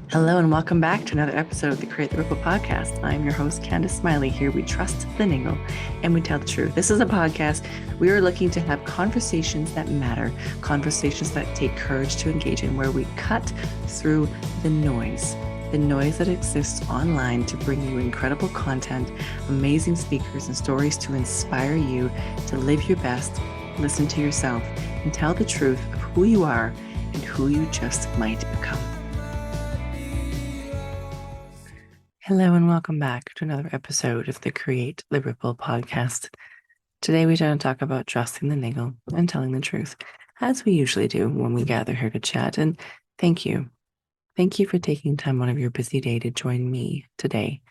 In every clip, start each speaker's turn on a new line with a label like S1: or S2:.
S1: Hello and welcome back to another episode of the Create the Ripple podcast. I'm your host, Candice Smiley. Here we trust the niggle and we tell the truth. This is a podcast. We are looking to have conversations that matter, conversations that take courage to engage in, where we cut through the noise that exists online to bring you incredible content, amazing speakers, and stories to inspire you to live your best, listen to yourself, and tell the truth of who you are and who you just might become. Hello and welcome back to another episode of the Create the Ripple podcast. Today we're going to talk about trusting the niggle and telling the truth, as we usually do when we gather here to chat. And thank you. Thank you for taking time out of your busy day to join me today.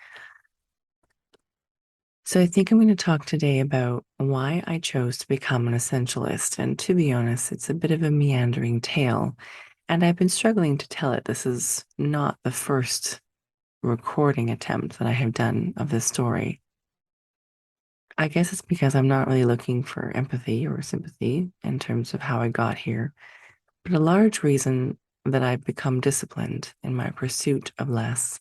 S1: So I think I'm going to talk today about why I chose to become an essentialist. And to be honest, it's a bit of a meandering tale, and I've been struggling to tell it. This is not the first recording attempt that I have done of this story. I guess it's because I'm not really looking for empathy or sympathy in terms of how I got here, but a large reason that I've become disciplined in my pursuit of less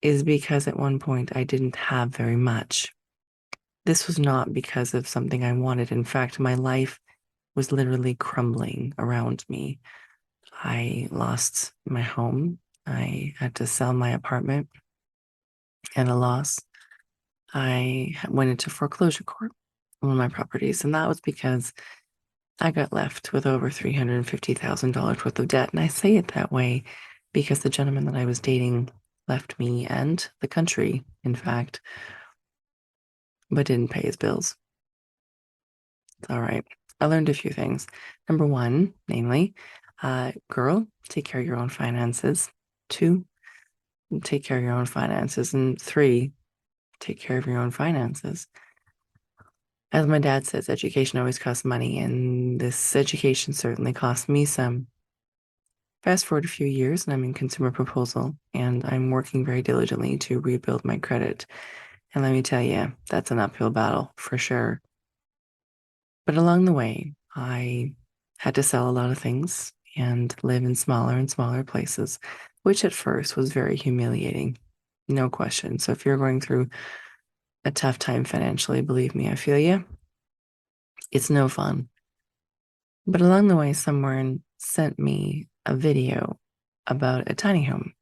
S1: is because at one point I didn't have very much. This was not because of something I wanted. In fact, my life was literally crumbling around me. I lost my home. I had to sell my apartment at a loss. I went into foreclosure court on one of my properties, and that was because I got left with over $350,000 worth of debt. And I say it that way because the gentleman that I was dating left me and the country, in fact, but didn't pay his bills. It's all right. I learned a few things. Number one, namely, girl, take care of your own finances. 2, take care of your own finances. And 3, take care of your own finances. As my dad says, education always costs money, and this education certainly cost me some. Fast forward a few years, and I'm in consumer proposal, and I'm working very diligently to rebuild my credit. And let me tell you, that's an uphill battle for sure. But along the way, I had to sell a lot of things and live in smaller and smaller places, which at first was very humiliating, no question. So if you're going through a tough time financially, believe me, I feel you. It's no fun. But along the way, someone sent me a video about a tiny home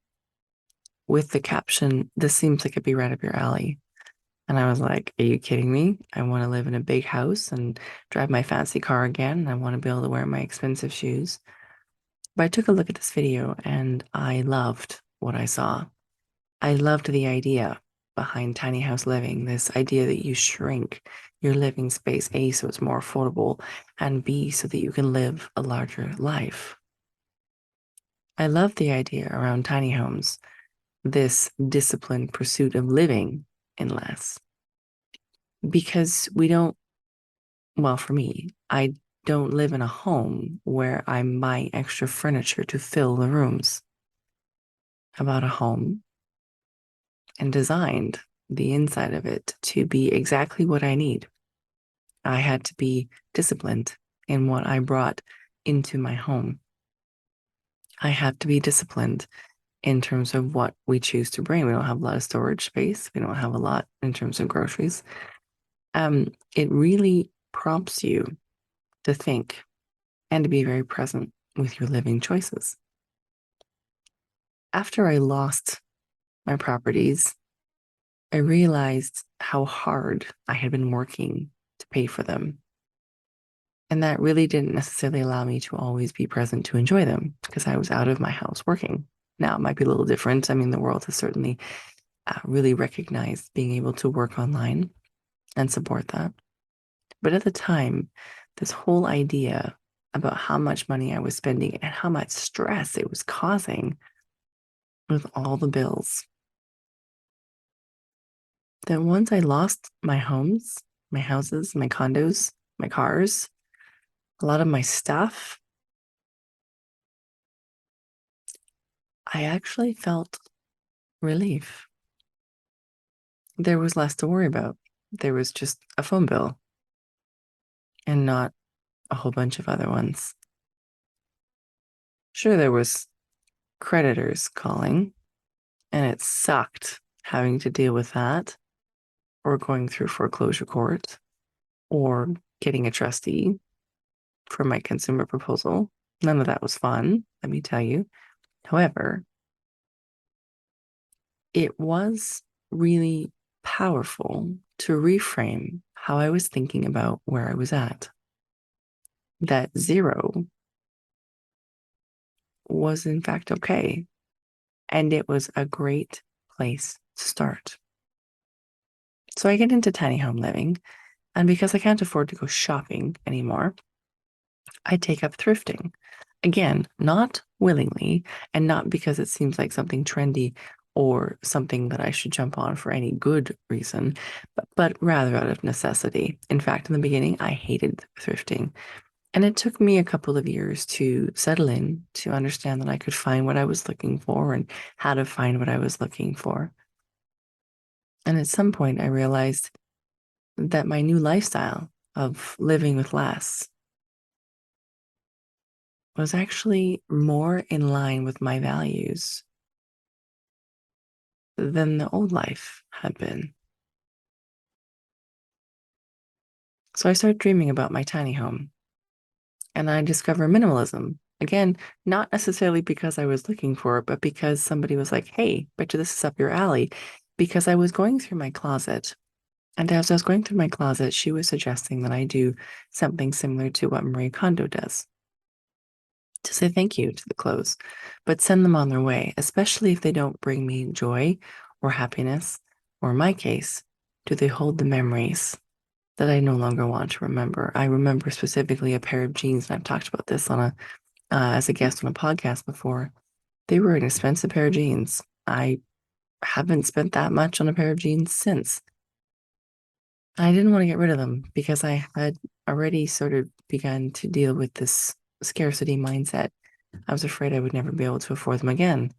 S1: with the caption, "This seems like it'd be right up your alley." And I was like, are you kidding me? I want to live in a big house and drive my fancy car again. I want to be able to wear my expensive shoes. But I took a look at this video and I loved what I saw. I loved the idea behind tiny house living, this idea that you shrink your living space, A, so it's more affordable, and B, so that you can live a larger life. I love the idea around tiny homes, this disciplined pursuit of living in less. Because we don't, well, for me, I don't live in a home where I'm buying extra furniture to fill the rooms. I bought a home and designed the inside of it to be exactly what I need. I had to be disciplined in what I brought into my home. I have to be disciplined in terms of what we choose to bring. We don't have a lot of storage space. We don't have a lot in terms of groceries. It really prompts you to think and to be very present with your living choices. After I lost my properties, I realized how hard I had been working to pay for them. And that really didn't necessarily allow me to always be present to enjoy them because I was out of my house working. Now, it might be a little different. I mean, the world has certainly really recognized being able to work online and support that. But at the time, this whole idea about how much money I was spending and how much stress it was causing with all the bills. Then once I lost my homes, my houses, my condos, my cars, a lot of my stuff, I actually felt relief. There was less to worry about. There was just a phone bill and not a whole bunch of other ones. Sure, there was creditors calling, and it sucked having to deal with that, or going through foreclosure court, or getting a trustee for my consumer proposal. None of that was fun, let me tell you. However, it was really powerful to reframe how I was thinking about where I was at. That zero was, in fact, okay. And it was a great place to start. So I get into tiny home living, and because I can't afford to go shopping anymore, I take up thrifting. Again, not willingly, and not because it seems like something trendy or something that I should jump on for any good reason, but rather out of necessity. In fact, in the beginning, I hated thrifting. And it took me a couple of years to settle in, to understand that I could find what I was looking for and how to find what I was looking for. And at some point, I realized that my new lifestyle of living with less was actually more in line with my values than the old life had been. So I started dreaming about my tiny home, and I discovered minimalism. Again, not necessarily because I was looking for it, but because somebody was like, hey, bet you this is up your alley. Because I was going through my closet. And as I was going through my closet, she was suggesting that I do something similar to what Marie Kondo does, to say thank you to the clothes, but send them on their way, especially if they don't bring me joy or happiness, or in my case, do they hold the memories that I no longer want to remember. I remember specifically a pair of jeans, and I've talked about this on a as a guest on a podcast before. They were an expensive pair of jeans. I haven't spent that much on a pair of jeans since. I didn't want to get rid of them because I had already sort of begun to deal with this scarcity mindset. I was afraid I would never be able to afford them again.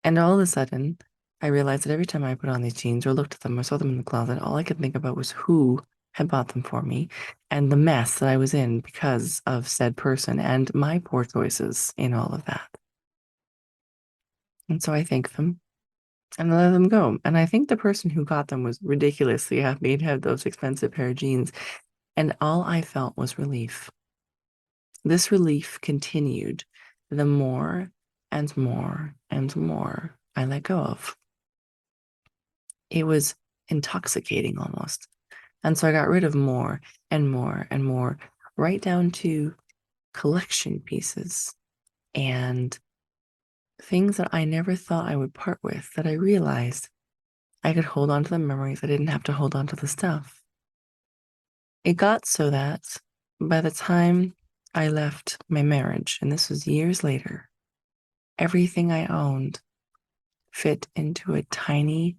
S1: And all of a sudden, I realized that every time I put on these jeans or looked at them or saw them in the closet, all I could think about was who had bought them for me and the mess that I was in because of said person and my poor choices in all of that. And so I thank them and I let them go. And I think the person who got them was ridiculously happy to have those expensive pair of jeans. And all I felt was relief. This relief continued the more and more and more I let go of. It was intoxicating almost. And so I got rid of more and more and more, right down to collection pieces and things that I never thought I would part with, that I realized I could hold on to the memories. I didn't have to hold on to the stuff. It got so that by the time I left my marriage, and this was years later, everything I owned fit into a tiny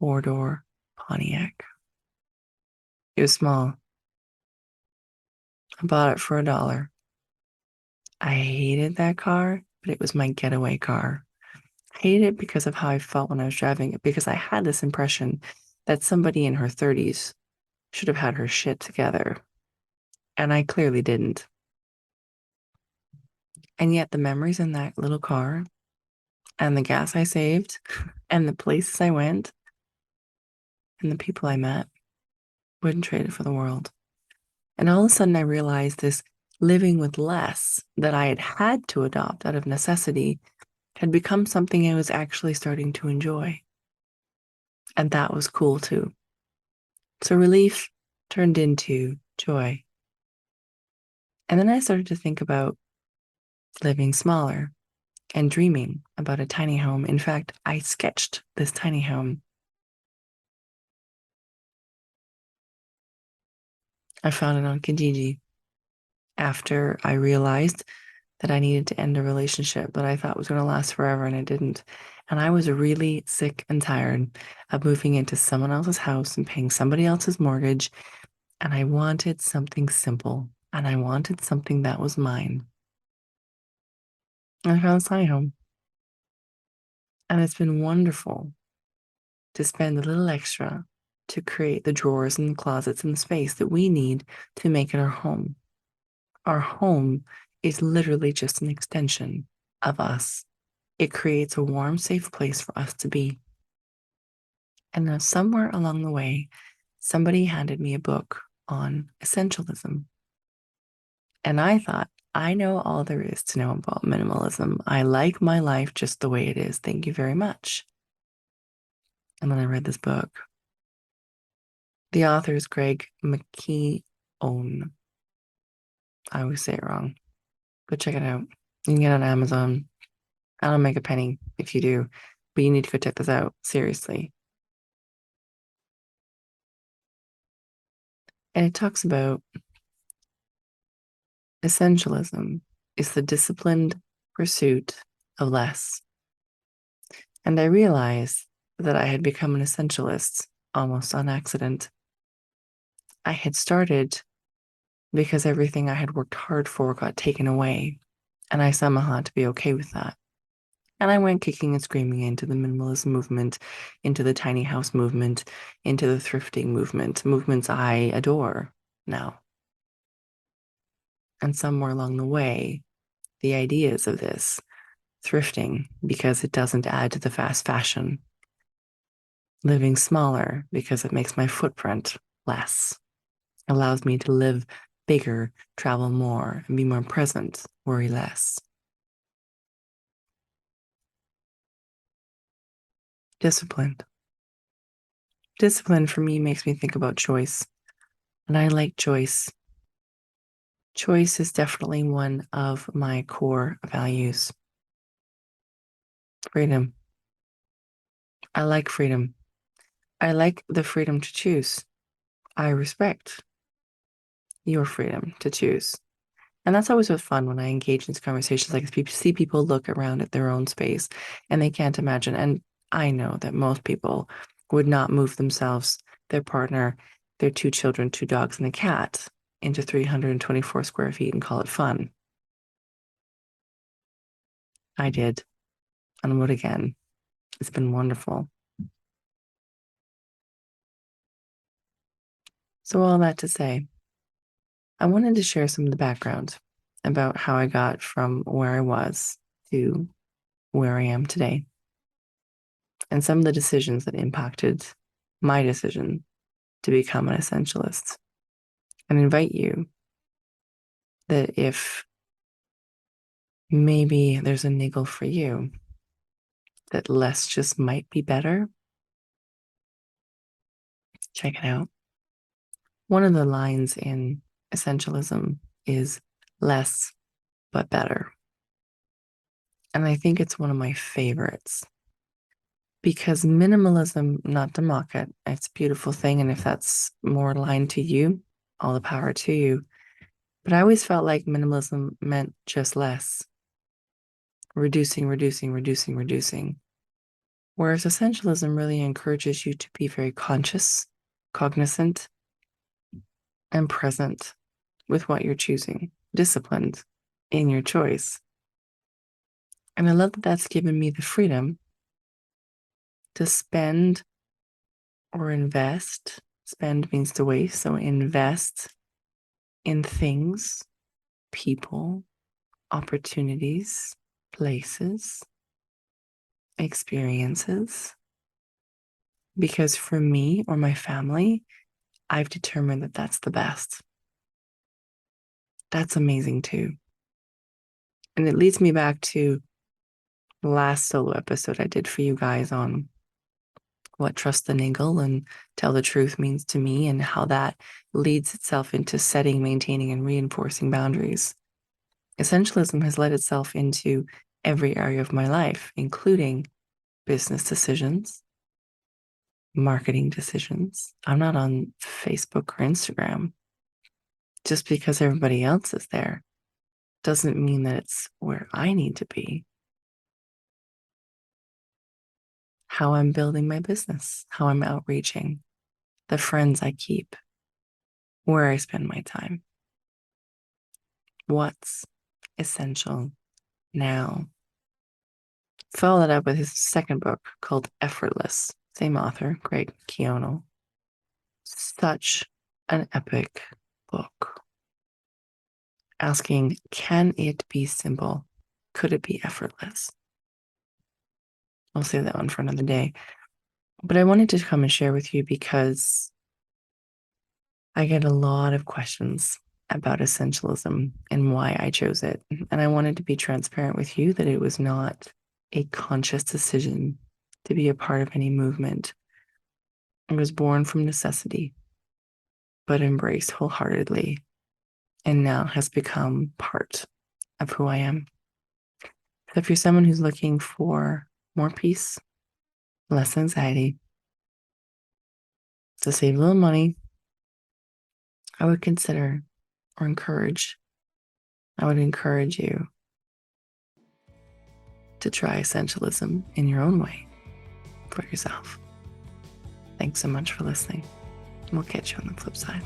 S1: 4-door Pontiac. It was small. I bought it for $1. I hated that car, but it was my getaway car. I hated it because of how I felt when I was driving it, because I had this impression that somebody in her 30s should have had her shit together. And I clearly didn't. And yet the memories in that little car and the gas I saved and the places I went and the people I met wouldn't trade it for the world. And all of a sudden I realized this living with less that I had had to adopt out of necessity had become something I was actually starting to enjoy. And that was cool too. So relief turned into joy. And then I started to think about living smaller and dreaming about a tiny home. In fact, I sketched this tiny home. I found it on Kijiji after I realized that I needed to end a relationship that I thought was going to last forever, and it didn't. And I was really sick and tired of moving into someone else's house and paying somebody else's mortgage. And I wanted something simple, and I wanted something that was mine. And I found a tiny home. And it's been wonderful to spend a little extra to create the drawers and the closets and the space that we need to make it our home. Our home is literally just an extension of us. It creates a warm, safe place for us to be. And now, somewhere along the way, somebody handed me a book on essentialism. And I thought, I know all there is to know about minimalism. I like my life just the way it is. Thank you very much. And then I read this book. The author is Greg McKeown. I always say it wrong, but check it out. You can get it on Amazon. I don't make a penny if you do, but you need to go check this out. Seriously. And it talks about essentialism is the disciplined pursuit of less. And I realized that I had become an essentialist almost on accident. I had started because everything I had worked hard for got taken away, and I somehow had to be okay with that. And I went kicking and screaming into the minimalist movement, into the tiny house movement, into the thrifting movement, movements I adore now. And somewhere along the way, the ideas of this thrifting because it doesn't add to the fast fashion, living smaller because it makes my footprint less, allows me to live bigger, travel more, and be more present, worry less. Disciplined. Discipline for me makes me think about choice, and I like choice. Choice is definitely one of my core values. Freedom. I like freedom. I like the freedom to choose. I respect your freedom to choose. And that's always what's fun when I engage in these conversations, like see people look around at their own space and they can't imagine. And I know that most people would not move themselves, their partner, their two children, two dogs, and a cat into 324 square feet and call it fun. I did, and would again. It's been wonderful. So, all that to say, I wanted to share some of the background about how I got from where I was to where I am today, and some of the decisions that impacted my decision to become an essentialist, and invite you that if maybe there's a niggle for you, that less just might be better, check it out. One of the lines in Essentialism is less but better. And I think it's one of my favorites because minimalism, not to mock it, it's a beautiful thing. And if that's more aligned to you, all the power to you. But I always felt like minimalism meant just less, reducing, reducing, reducing, reducing. Whereas essentialism really encourages you to be very conscious, cognizant, and present with what you're choosing, disciplined in your choice. And I love that that's given me the freedom to spend or invest. Spend means to waste, so invest in things, people, opportunities, places, experiences. Because for me or my family, I've determined that that's the best. That's amazing too. And it leads me back to the last solo episode I did for you guys on what trust the niggle and tell the truth means to me and how that leads itself into setting, maintaining, and reinforcing boundaries. Essentialism has led itself into every area of my life, including business decisions, marketing decisions. I'm not on Facebook or Instagram. Just because everybody else is there doesn't mean that it's where I need to be. How I'm building my business, how I'm outreaching, the friends I keep, where I spend my time. What's essential now? Follow that up with his second book called Effortless, same author, Greg McKeown. Such an epic book. Asking, can it be simple? Could it be effortless? I'll save that one for another day. But I wanted to come and share with you because I get a lot of questions about essentialism and why I chose it. And I wanted to be transparent with you that it was not a conscious decision to be a part of any movement. It was born from necessity, but embraced wholeheartedly, and now has become part of who I am. So if you're someone who's looking for more peace, less anxiety, to save a little money, I would consider or encourage, I would encourage you to try essentialism in your own way for yourself. Thanks so much for listening. We'll catch you on the flip side.